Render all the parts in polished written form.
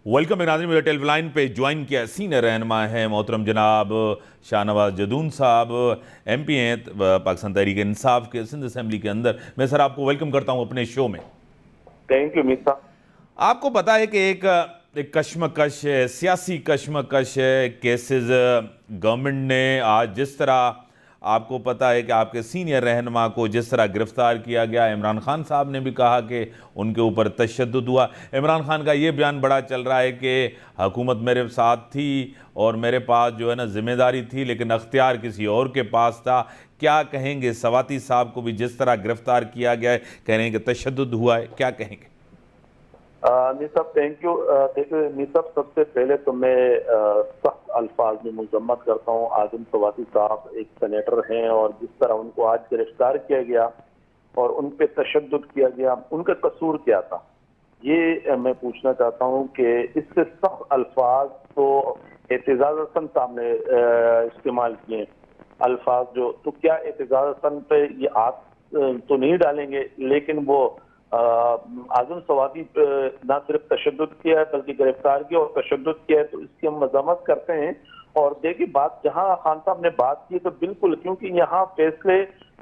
Welcome नाज़रीन, मेरे टेलीलाइन पे ज्वाइन किया सीनियर रहनुमा है मोहतरम जनाब शाहनवाज जदून साहब, MP हैं पाकिस्तान तहरीक इंसाफ के सिंध असम्बली के अंदर। मैं सर आपको वेलकम करता हूँ अपने शो में। थैंक यू मीर साहब। आपको पता है कि एक कश्मकश है, सियासी कश्मकश है, केसेस गवर्नमेंट ने आज जिस तरह, आपको पता है कि आपके सीनियर रहनुमा को जिस तरह गिरफ्तार किया गया, इमरान खान साहब ने भी कहा कि उनके ऊपर तशद्दुद हुआ। इमरान खान का ये बयान बड़ा चल रहा है कि हुकूमत मेरे साथ थी और मेरे पास जो है ना जिम्मेदारी थी, लेकिन अख्तियार किसी और के पास था। क्या कहेंगे? सवाती साहब को भी जिस तरह गिरफ्तार किया गया है, कह रहे हैं कि तशद्दुद हुआ है, क्या कहेंगे? मीर साहब थैंक यू। देखिए मीर साहब, सबसे पहले तो मैं सख्त अल्फाज में मजम्मत करता हूँ। आजम सवाती साहब एक सेनेटर हैं और जिस तरह उनको आज गिरफ्तार किया गया और उन पे तशद्दुद किया गया, उनका कसूर क्या था, ये मैं पूछना चाहता हूँ कि इससे सख्त अल्फाज तो एतजाज हसन साहब ने इस्तेमाल किए अल्फाज जो, तो क्या एतजाज हसन पे ये आप तो नहीं डालेंगे, लेकिन वो आजम सवादी ना सिर्फ तशद्दुद किया है बल्कि गिरफ्तार किया और तशद्दुद किया है, तो इसकी हम मजम्मत करते हैं। और देखिए बात जहां खान साहब ने बात की तो बिल्कुल, क्योंकि यहाँ फैसले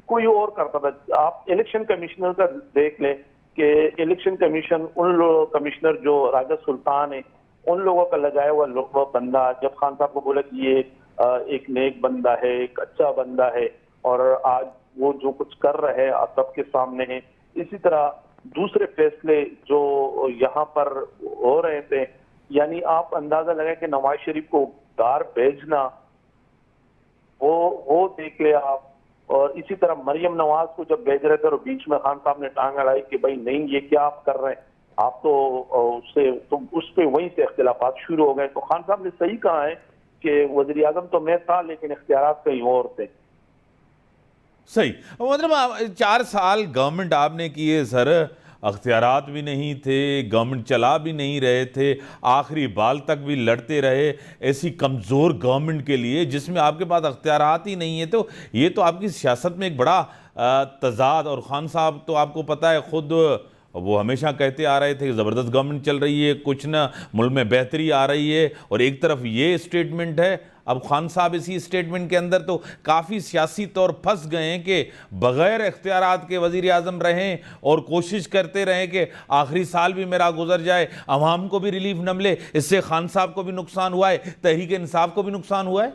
कोई और करता था। आप इलेक्शन कमिश्नर का देख लें कि इलेक्शन कमीशन उन कमिश्नर जो राजा सुल्तान है उन लोगों का लगाया हुआ वो बंदा, जब खान साहब को बोला कि ये एक नेक बंदा है, एक अच्छा बंदा है, और आज वो जो कुछ कर रहे हैं आप सबके सामने है। इसी तरह दूसरे फैसले जो यहाँ पर हो रहे थे, यानी आप अंदाजा लगाए कि नवाज शरीफ को दार भेजना, वो देख ले आप। और इसी तरह मरियम नवाज को जब भेज रहे थे और बीच में खान साहब ने टांग अड़ाई कि भाई नहीं, ये क्या आप कर रहे हैं, आप तो उससे तो उस पे वहीं से इख्तिलाफात शुरू हो गए। तो खान साहब ने सही कहा है कि वजीर आजम तो मैं था लेकिन इख्तियारात कहीं और थे। सही, मतलब 4 साल गवर्नमेंट आपने की है सर, अख्तियारात भी नहीं थे, गवर्नमेंट चला भी नहीं रहे थे, आखिरी बाल तक भी लड़ते रहे। ऐसी कमज़ोर गवर्नमेंट के लिए जिसमें आपके पास अख्तियारात ही नहीं है, तो ये तो आपकी सियासत में एक बड़ा तजाद। और खान साहब तो आपको पता है खुद वो हमेशा कहते आ रहे थे कि ज़बरदस्त गवर्नमेंट चल रही है, कुछ ना मुल्क में बेहतरी आ रही है, और एक तरफ ये स्टेटमेंट है। अब खान साहब इसी स्टेटमेंट के अंदर तो काफ़ी सियासी तौर फंस गए हैं कि बग़ैर इख्तियारात के वज़ीर आज़म रहें और कोशिश करते रहें कि आखिरी साल भी मेरा गुजर जाए, अवाम को भी रिलीफ न मिले। इससे खान साहब को भी नुकसान हुआ है, तहरीक इंसाफ को भी नुकसान हुआ है।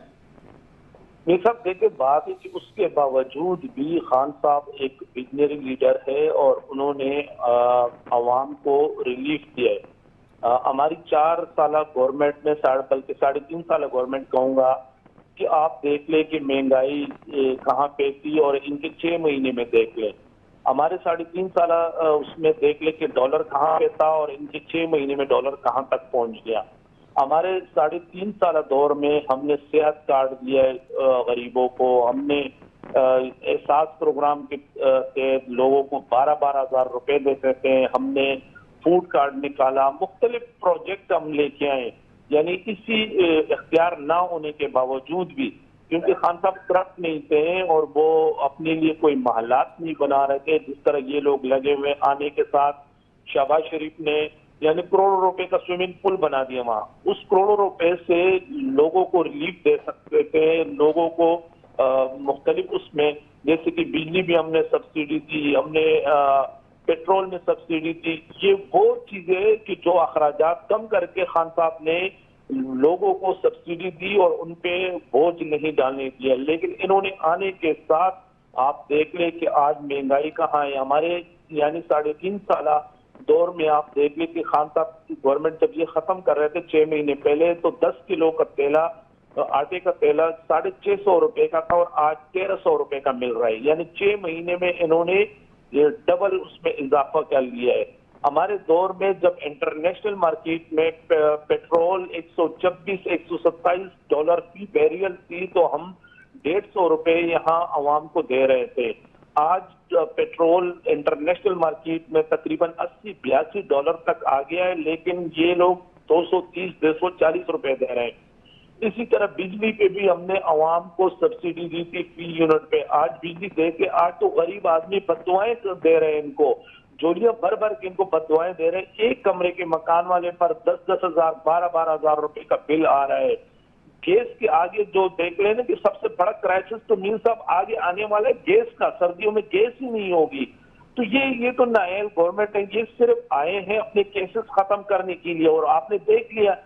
ये सब देखिए बात है कि उसके बावजूद भी खान साहब एक विजनरी लीडर है और उन्होंने अवाम को रिलीफ दिया है। हमारी 4 साल गवर्नमेंट में, बल्कि 3.5 साल गवर्नमेंट कहूंगा, कि आप देख ले कि महंगाई कहाँ पे थी, और इनके 6 महीने में देख ले हमारे 3.5 साल उसमें देख ले कि डॉलर कहाँ पे था और इनके 6 महीने में डॉलर कहाँ तक पहुंच गया। हमारे 3.5 साल दौर में हमने सेहत कार्ड दिया है गरीबों को, हमने एहसास प्रोग्राम के तहत लोगों को 12-12 हजार रुपए देते थे, हमने फूड कार्ड निकाला, मुख्तलिफ प्रोजेक्ट हम लेके आए। यानी इसी इख्तियार ना होने के बावजूद भी, क्योंकि खान साहब करप्ट नहीं थे और वो अपने लिए कोई महलात नहीं बना रहे थे जिस तरह ये लोग लगे हुए आने के साथ। शहबाज शरीफ ने यानी करोड़ों रुपए का स्विमिंग पूल बना दिया वहां, उस करोड़ों रुपए से लोगों को रिलीफ दे सकते थे, लोगों को मुख्तलिफ उसमें, जैसे कि बिजली भी हमने सब्सिडी दी, हमने पेट्रोल में सब्सिडी दी। ये वो चीजें कि जो अखराजात कम करके खान साहब ने लोगों को सब्सिडी दी और उनपे बोझ नहीं डालने दिया। लेकिन इन्होंने आने के साथ आप देख ले कि आज महंगाई कहाँ है। हमारे यानी 3.5 साल दौर में आप देख ले कि खान साहब की गवर्नमेंट जब ये खत्म कर रहे थे 6 महीने पहले, तो 10 किलो का तेला, आटे का तेला 650 रुपए का था और आज 1300 रुपए का मिल रहा है। यानी 6 महीने में इन्होंने ये डबल उसमें इजाफा कर लिया है। हमारे दौर में जब इंटरनेशनल मार्केट में पेट्रोल 126-127 डॉलर की बैरियल थी, तो हम 150 रुपए यहाँ अवाम को दे रहे थे। आज पेट्रोल इंटरनेशनल मार्केट में तकरीबन 80-82 डॉलर तक आ गया है, लेकिन ये लोग 230-240 रुपए दे रहे हैं। इसी तरह बिजली पे भी हमने अवाम को सब्सिडी दी थी फी यूनिट पे। आज बिजली दे के आज तो गरीब आदमी बददुआएं दे रहे हैं इनको। जोलियां भर भर के इनको बददुआएं दे रहे हैं। एक कमरे के मकान वाले पर 10-10 हजार 12-12 हजार रुपए का बिल आ रहा है। गैस के आगे जो देख रहे हैं ना कि सबसे बड़ा क्राइसिस तो मीर साहब आगे आने वाला है गैस का। सर्दियों में गैस ही नहीं होगी। तो ये तो नायल गवर्नमेंट है, ये सिर्फ आए हैं अपने केसेस खत्म करने के लिए। और आपने देख लिया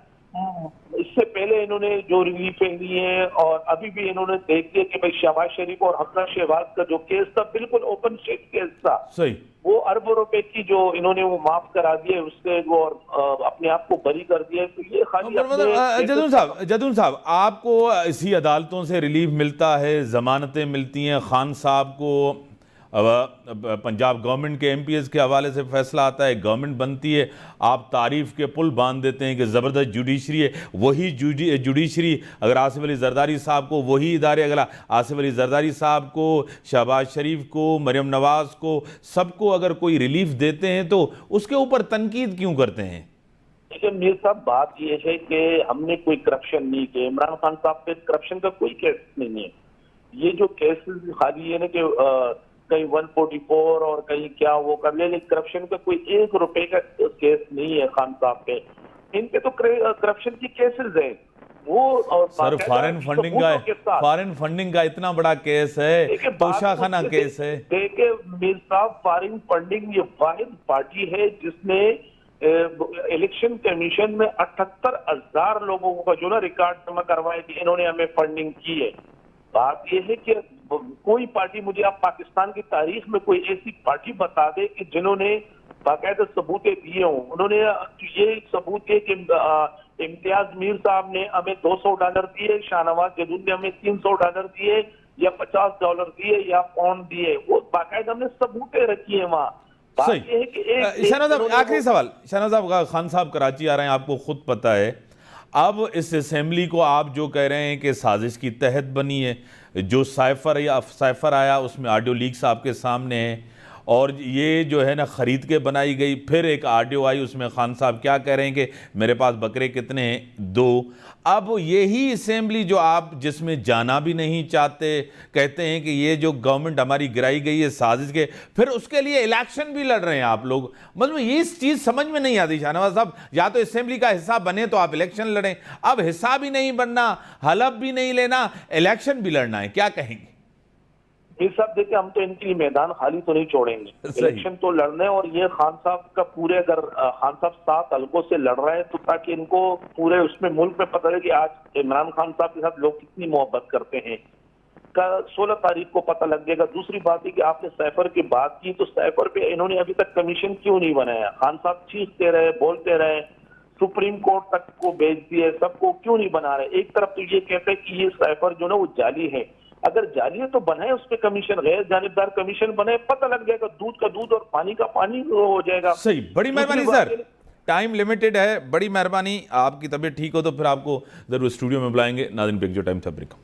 इससे पहले इन्होंने जो रिलीफें ली हैं और अभी भी इन्होंने देख लिया कि भाई शहबाज शरीफ और हसन शहबाज का जो केस था बिल्कुल ओपन शीट केस था। सही, वो अरबों रुपए की जो इन्होंने वो माफ करा दिए उससे वो और अपने आप को बरी कर दिया। तो ये खाली जदून साहब आपको इसी अदालतों से रिलीफ मिलता है, जमानतें मिलती हैं, खान साहब को पंजाब गवर्नमेंट के एमपीएस के हवाले से फैसला आता है, गवर्नमेंट बनती है, आप तारीफ के पुल बांध देते हैं कि ज़बरदस्त जुडिशरी है। वही जुडिशरी अगर आसिफ अली जरदारी साहब को, वही इदारे अगर आसिफ अली जरदारी साहब को, शहबाज शरीफ को, मरियम नवाज़ को, सबको अगर कोई रिलीफ देते हैं तो उसके ऊपर तनकीद क्यों करते हैं? देखिए मीर साहब, बात यह है कि हमने कोई करप्शन नहीं किया। इमरान खान साहब पे करप्शन का कोई केस नहीं है। ये जो केसेस खाली है ना कि कहीं 144 और कहीं क्या वो कर ले, लेकिन करप्शन का कोई 1 रुपए का केस नहीं है खान साहब पे। इन पे तो करप्शन की केसेस है वो। और सर फॉरेन फंडिंग का इतना बड़ा केस है, तोशाखाना केस है। देखिए मीर साहब, फॉरेन फंडिंग ये वाहिद पार्टी है जिसने इलेक्शन कमीशन में 78,000 लोगों का जो ना रिकॉर्ड जमा करवाए कि इन्होंने हमें फंडिंग की है। बात यह है कि कोई पार्टी, मुझे आप पाकिस्तान की तारीख में कोई ऐसी पार्टी बता दे कि जिन्होंने बाकायदा सबूत दिए हों। उन्होंने ये सबूत है कि इम्तियाज मीर साहब ने हमें $200 दिए, शाहनवाज जदूद ने हमें $300 दिए या $50 दिए या पाउंड दिए। वो बाकायदा हमने सबूतें रखी है वहां। बात यह है कि शहनाज साहब, आखिरी सवाल, शहनाज साहब, खान साहब कराची आ रहे हैं, आपको खुद पता है। अब इस असेंबली को आप जो कह रहे हैं कि साजिश की तहत बनी है, जो साइफर आया उसमें ऑडियो लीक्स आपके सामने हैं, और ये जो है ना ख़रीद के बनाई गई, फिर एक ऑडियो आई उसमें खान साहब क्या कह रहे हैं कि मेरे पास बकरे कितने हैं, 2। अब यही असेंबली जो आप जिसमें जाना भी नहीं चाहते, कहते हैं कि ये जो गवर्नमेंट हमारी गिराई गई है साजिश के, फिर उसके लिए इलेक्शन भी लड़ रहे हैं आप लोग। मतलब ये चीज़ समझ में नहीं आती शाहनवाज साहब। या तो असेंबली का हिस्सा बने तो आप इलेक्शन लड़ें, अब हिस्सा भी नहीं बनना, हलफ भी नहीं लेना, इलेक्शन भी लड़ना है, क्या कहेंगे? मीर साहब देखिए, हम तो इनके लिए मैदान खाली तो नहीं छोड़ेंगे, इलेक्शन तो लड़ने। और ये खान साहब का पूरे, अगर खान साहब 7 हलकों से लड़ रहे हैं तो ताकि इनको पूरे उसमें मुल्क में पता है कि आज इमरान खान साहब के साथ लोग कितनी मोहब्बत करते हैं। का 16 तारीख को पता लग जाएगा। दूसरी बात है कि आपने साइफर की बात की, तो साइफर पे इन्होंने अभी तक कमीशन क्यों नहीं बनाया? खान साहब चीखते रहे, बोलते रहे, सुप्रीम कोर्ट तक को भेज दिए, सबको क्यों नहीं बना रहे? एक तरफ तो ये कहते हैं कि ये साइफर जो ना वो जाली है। अगर जाली है तो बनाए उस पर कमीशन, गैर जानिबदार कमीशन बनाए, पता लग जाएगा, दूध का दूध और पानी का पानी हो जाएगा। सही, बड़ी मेहरबानी सर, टाइम लिमिटेड है, बड़ी मेहरबानी। आपकी तबीयत ठीक हो तो फिर आपको जरूर स्टूडियो में बुलाएंगे। नाज़रीन, ब्रेक जो टाइम था ब्रेक।